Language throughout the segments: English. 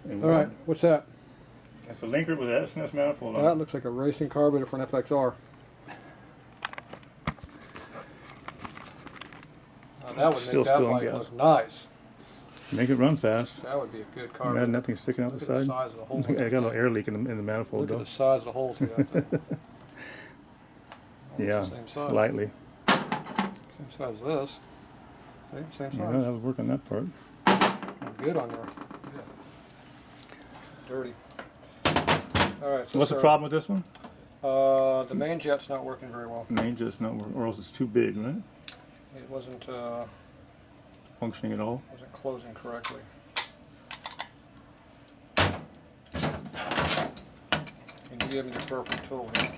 And All right, what's that? That's a linkert with an S&S manifold on That it. looks like a racing carburetor for an FXR. That would make that bike look nice. Make it run fast. That would be a good I carburetor. had nothing sticking out Look the at side. the size of the hole. I got a little air leak in the manifold. Look at the size of the holes in that thing. Yeah, same size. slightly. Same size as this. See, same size. Yeah, that would work on that part. Good on your. Yeah. Dirty. All right. So what's the problem with this one? The main jet's not working very well. Main jet's not working, or else it's too big, right? It wasn't Functioning at all. wasn't closing correctly. And you gave me the appropriate tool here.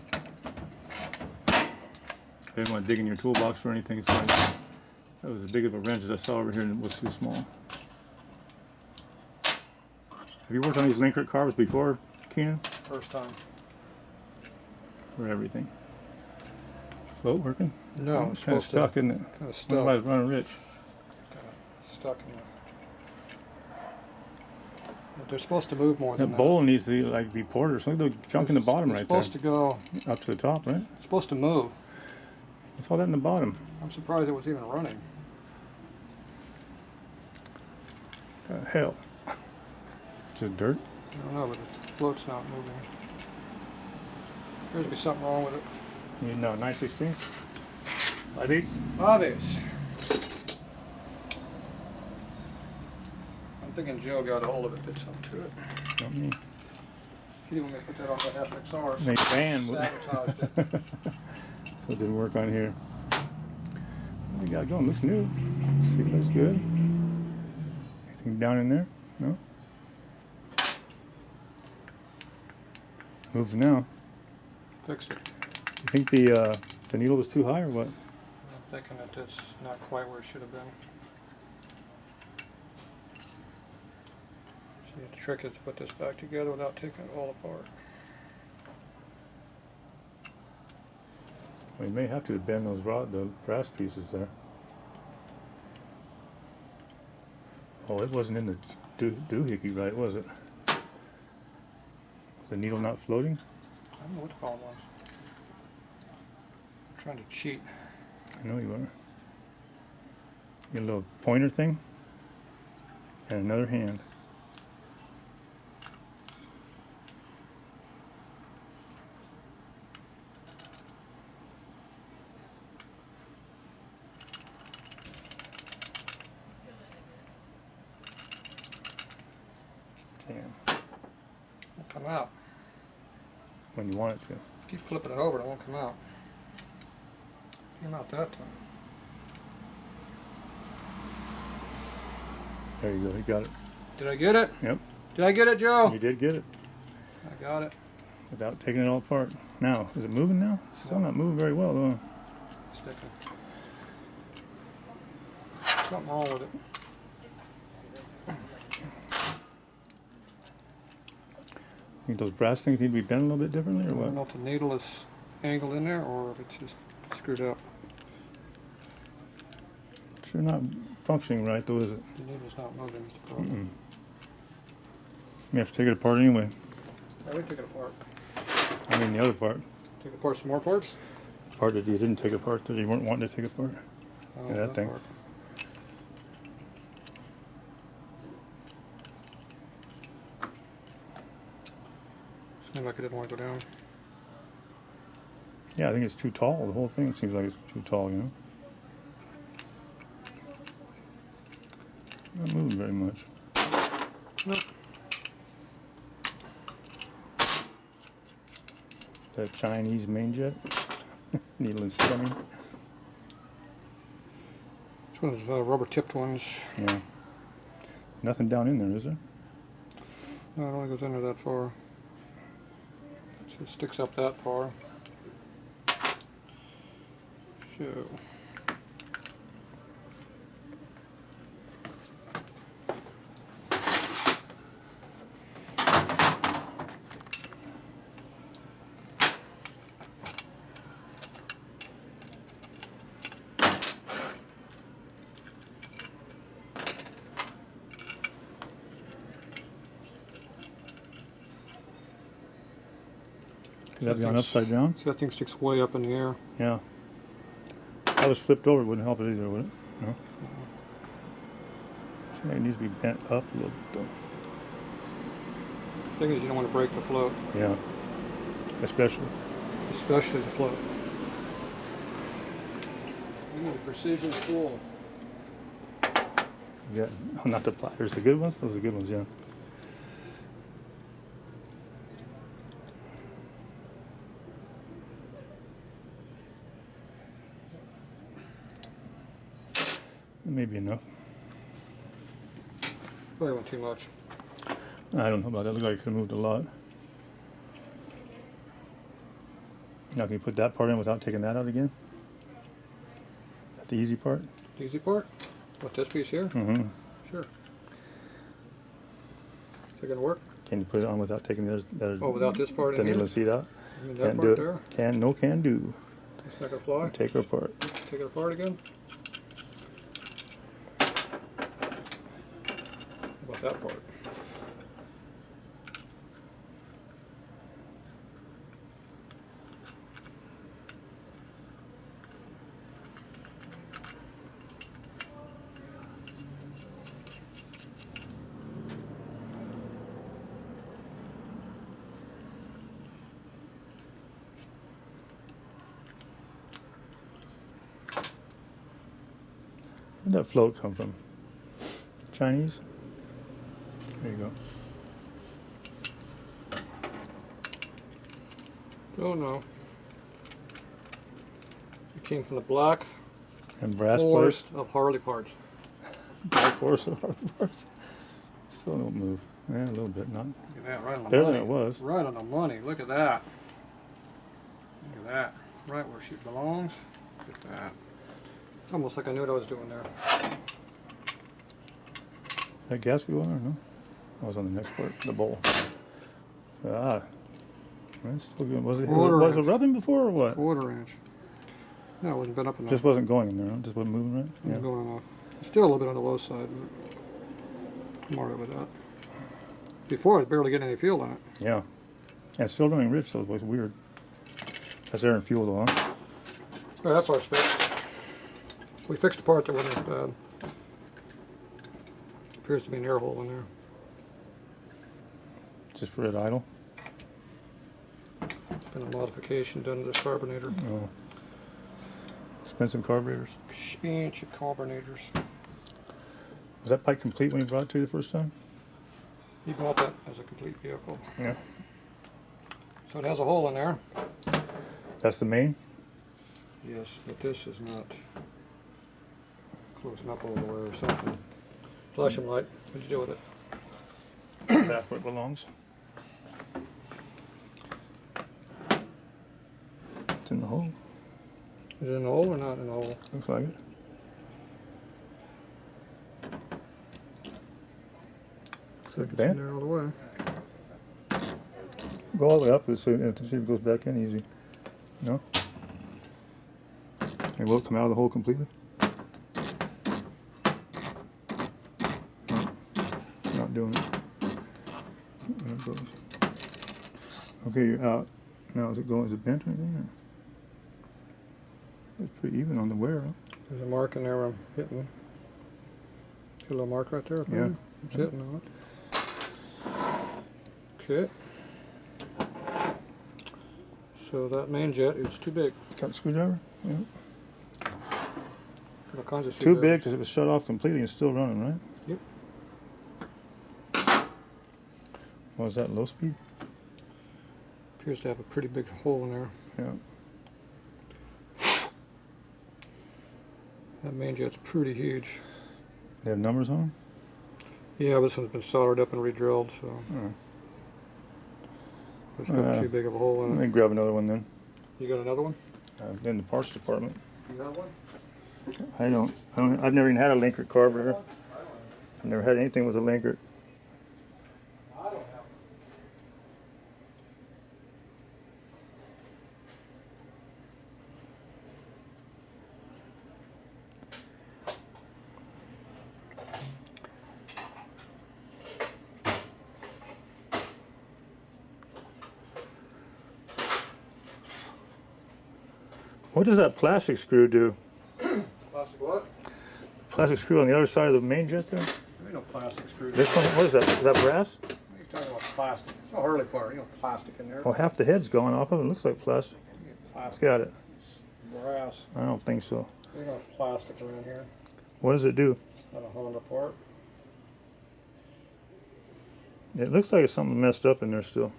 I didn't want to dig in your toolbox for anything, so that was as big of a wrench as I saw over here, and it was too small. Have you worked on these linkert carbs before, Keenan? First time. For everything. Boat working? No, It's kind of stuck, isn't it? Kind of That's stuck. why it's running rich. Kind of stuck in there. But they're supposed to move more than That that. bowl needs to like be ported or something. They'll jump in the bottom right there. It's supposed to go. Up to the top, right? It's supposed to move. What's all that in the bottom? I'm surprised it was even running. Hell. Just dirt? I don't know, but the float's not moving. There's be something wrong with it. You need no 9/16? 5/8? Obvious. I'm thinking Joe got a hold of it, did something to it. Not me. He didn't want me to put that on that FXR. Made fan. Sabotaged it. So it didn't work on here. What we got going? Looks new. See, it looks good. Anything down in there? No? Moves now. Fixed it. You think the needle was too high or what? I'm thinking that it's not quite where it should have been. See, the trick is to put this back together without taking it all apart. We may have to bend those the brass pieces there. Oh, it wasn't in the doohickey right, was it? The needle not floating? I don't know what the problem was. I'm trying to cheat. I know you are. Get a little pointer thing and another hand. Damn. Won't come out. When you want it to. Keep flipping it over and it won't come out. Came out that time. There you go, you got it. Did I get it? Yep. Did I get it, Joe? You did get it. I got it. Without taking it all apart. Now, is it moving now? Still not moving very well though. Sticking. Something wrong with it. Think those brass things need to be bent a little bit differently or I don't know what? if the needle is angled in there or if it's just screwed up. Sure not functioning right though, is it? The needle's not moving is the problem. You have to take it apart anyway. Yeah, we took it apart. I mean the other part. Take apart some more parts? The part that you didn't take apart, that you weren't wanting to take apart. Oh, Yeah, that thing. part. Seemed like it didn't want to go down. Yeah, I think it's too tall. The whole thing seems like it's too tall, you know? Not moving very much. Nope. That Chinese main jet. Needle is spinning. This one's rubber tipped ones. Yeah. Nothing down in there, is there? No, it only goes under that far. So it sticks up that far. So. Should that be on upside down? See, that thing sticks way up in the air. Yeah. If I was flipped over, it wouldn't help it either, would it? No. So it needs to be bent up a little bit though. The thing is, you don't want to break the float. Yeah. Especially Especially the float. You need a precision tool. Yeah. Oh, not the pliers. The good ones? Those are the good ones, yeah. That may be enough. Probably went too much. I don't know about that. Looks like it could have moved a lot. Now, can you put that part in without taking that out again? Is that the easy part? The easy part? What, this piece here? Mm-hmm. Sure. Is it going to work? Can you put it on without taking the other Oh, without this part the in here? needle seat out? You mean that Can't do part it. there? Can do. It's not going to fly? Take her apart. Take it apart again? How about that part? Where'd that float come from? Chinese? There you go. Oh no. It came from the black And brass forest plates. of Harley parts. Black forest of hard parts. Still don't move. Yeah, a little bit, not. Look at that, right on the Better money. than it was. Right on the money. Look at that. Look at that. Right where she belongs. Look at that. Almost like I knew what I was doing there. That gasket on there, no? I was on the next part, the bowl. Ah. That's still good. Was it rubbing before or what? Quarter inch. No, it wasn't been up enough. Just wasn't going in there, huh? Just wasn't moving right? Wasn't going enough. Still a little bit on the low side, but I'm alright with that. Before I was barely getting any fuel in it. Yeah. And it's still running rich, so it was weird. That's air and fuel though, huh? Oh, that part's fixed. We fixed the part that wasn't as bad. Appears to be an air hole in there. Just for it idle? It's been a modification done to this carbonator. Oh. Expensive carburetors. Expansion carbonators. Was that bike complete when you brought it to you the first time? He bought that as a complete vehicle. Yeah. So it has a hole in there. That's the main? Yes, but this is not closing up all the way or something. Flashing light. What'd you do with it? Back where it belongs. It's in the hole. Is it in the hole or not in the hole? Looks like it. So it's in bent? there all the way. Go all the way up and see if it goes back in easy. No? It will come out of the hole completely? No. Not doing it. There it goes. Okay, you're out. Now is it going, is it bent or anything? It's pretty even on the wear, huh? There's a mark in there where I'm hitting. See a little mark right there? Yeah. It's hitting on it. Okay. So that main jet is too big. Got the screwdriver? Yeah. All kinds of Too big because it was shut off completely and still running, right? Yep. What was that, low speed? Appears to have a pretty big hole in there. Yeah. That main jet's pretty huge. They have numbers on them? Yeah, this one's been soldered up and re-drilled, so Oh. it's got too big of a hole Let in me it. grab another one then. You got another one? In the parts department. You got one? I've never even had a linkert carburetor. I've never had anything with a linkert. I don't have What does that plastic screw do? Plastic what? Plastic screw on the other side of the main jet there? There ain't no plastic screws. This one, what is that? Is that brass? What are you talking about plastic? It's a Harley part. You know plastic in there. Well, half the head's gone off of it. It looks like plastic. Plastic. Got it. It's brass. I don't think so. There's no plastic around here. What does it do? It's not a Honda part. It looks like it's something messed up in there still.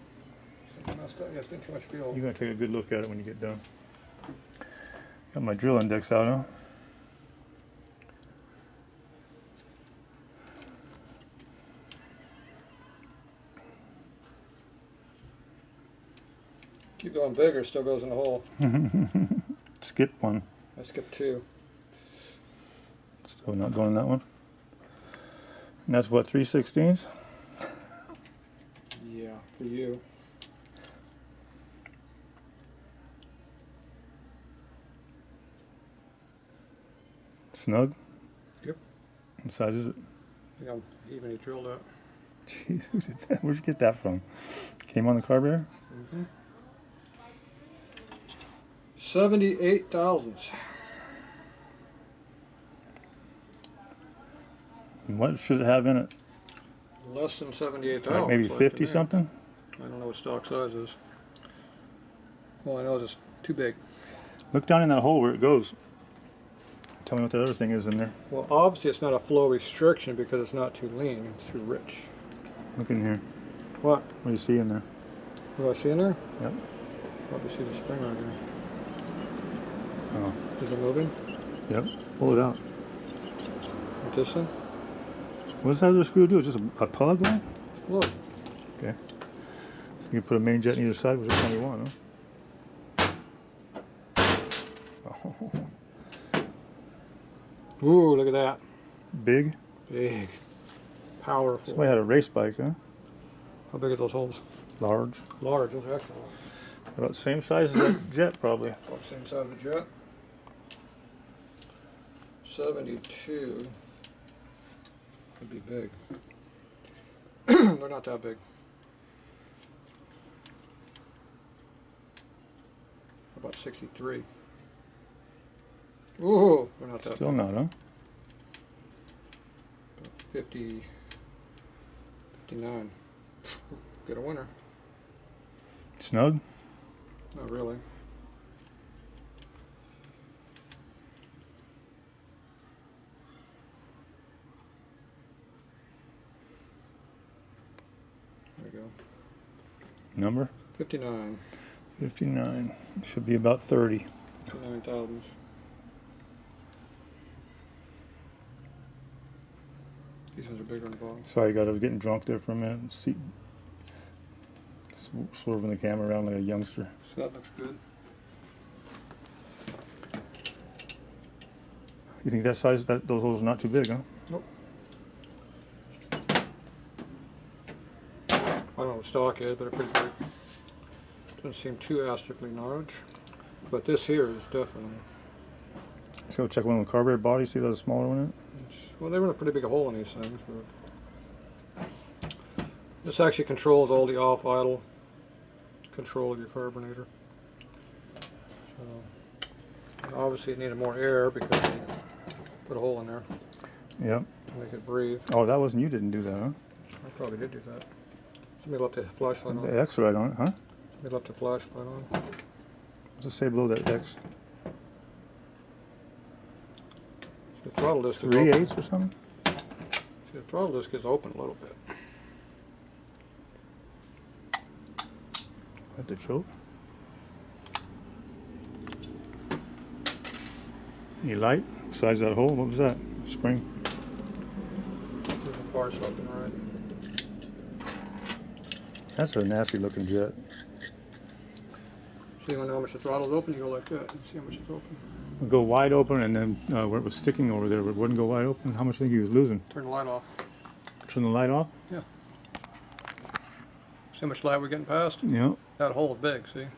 Something messed up. Yeah, it's been too much fuel. You're going to take a good look at it when you get done. Got my drill index out, huh? Keep going bigger, still goes in the hole. Skip one. I skipped 2. Still not going in that one. And that's what, 3/16? Yeah, for you. Snug? Yep. What size is it? I think I'm evenly drilled up. Jeez, who did that? Where'd you get that from? Came on the carburetor? 78 thousandths. And what should it have in it? Less than 78 Like thousandths. maybe 50 something? I don't know what stock size is. All I know is it's too big. Look down in that hole where it goes. Tell me what the other thing is in there. Well, obviously it's not a flow restriction because it's not too lean. It's too rich. Look in here. What? What do you see in there? What do I see in there? Yep. Probably see the spring on here. Oh. Is it moving? Yep. Pull it out. With this thing? What does that other screw do? Is just a plug line? Look. Okay. You can put a main jet on either side, which one you want, huh? Oh. Ooh, look at that. Big. Big. Powerful. Somebody had a race bike, huh? How big are those holes? Large. Large. Those are extra large. About the same size as that jet, probably. About the same size as the jet. 72. Could be big. They're not that big. About 63. Ooh, they're not that Still big. not, huh? 50, 59. Get a winner. Snug? Not really. There we go. Number? 59. 59. Should be about 30. 59 thousandths. These ones are bigger in the bottom. Sorry, guys, I was getting drunk there for a minute. Swerving the camera around like a youngster. So that looks good. You think that size, those holes are not too big, huh? Nope. I don't know what stock is, but they're pretty big. Doesn't seem too astronomically large. But this here is definitely. So check one of the carburetor bodies, see if there's a smaller one in it? Well, they run a pretty big hole in these things. But this actually controls all the off idle control of your carburetor. So, and obviously it needed more air because you put a hole in there Yep. to make it breathe. Oh, that wasn't, you didn't do that, huh? I probably did do that. Somebody left the flashlight on. The X right on it, huh? Somebody left the flashlight on. What's it say below that X? The throttle disc is 3/8 or something? See, the throttle disc is open a little bit. At the choke. Any light? Besides that hole, what was that? Spring? There's a bar something right. That's a nasty looking jet. So you want to know how much the throttle's open? You go like that and see how much it's open. It'd go wide open, and then where it was sticking over there, it wouldn't go wide open. How much do you think he was losing? Turn the light off. Turn the light off? Yeah. See how much light we're getting past? Yeah. That hole's big, see?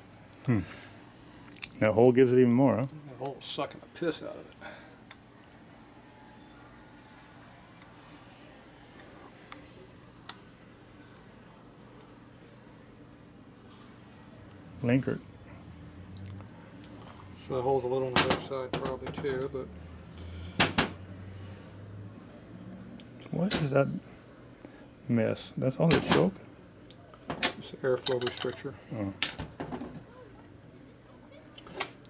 That hole gives it even more, huh? That hole's sucking the piss out of it. Linkert. So the hole's a little on the left side probably too, but What is that mess? That's all the choke? it's an airflow restrictor. Oh.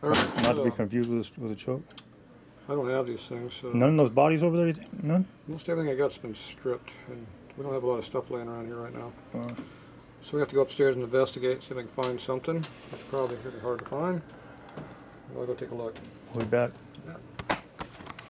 All right, Not to be confused with a choke. I don't have these things. So None of those bodies over there, you think? None? most everything I got's been stripped, and we don't have a lot of stuff laying around here right now. Uh, So we have to go upstairs and investigate, see if I can find something. It's probably really hard to find. I'll go take a look. we'll be back.